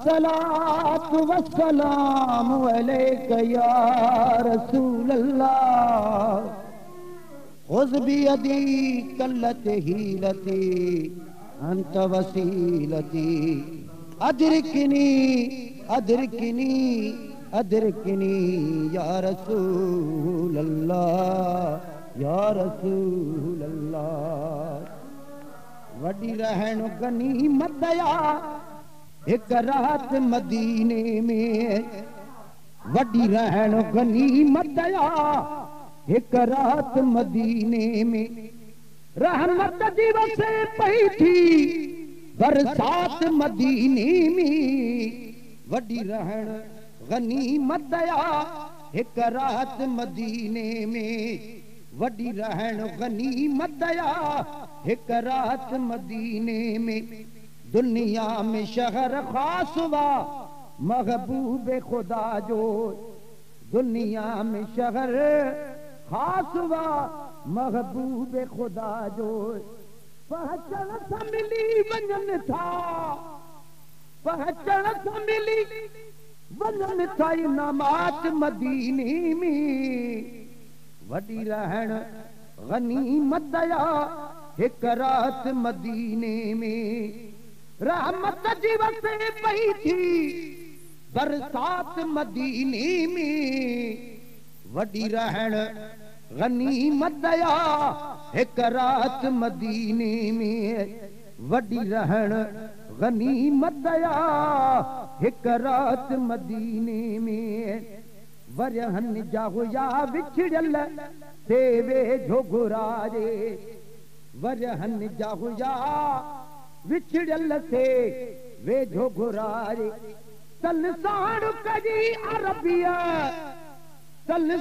अस्सलातु वस्सलामु अलैका या रसूल अल्लाह खुज़ बियदी कल्लत हीलती अंत वसीलती अदरिकनी अदरिकनी अदरिकनी या रसूल अल्लाह या रसूल अल्लाह। वडी रहन गनीमत या एक रात मदीने में, वडी रहन गनीमत या एक रात मदीने में। रहमत दिवस पई थी बरसात मदीने में, वडी रहन गनीमत या एक रात मदीने में, वडी रहन गनीमत या एक रात मदीने में। दुनिया में शहर खास हुआ महबूब खुदा जो, दुनिया में शहर खास हुआ महबूब खुदा जो। पहचान सा मिली वंजन था, पहचान सा मिली वंजन था इनामात मदीने में। वडी रहन गनीमत या एक रात मदीने में। रहमत दिवस पई थी बरसात मदीने में, वडी रहन गनीमत या एक रात मदीने में, वडी रहन गनीमत या एक रात मदीने में। वरहन जाहु या विछड़ल से वेझो घुरारे, वरहन जाहु या विछड़ल से वेझो घुरारे। तलसाण कजी अरबिया तल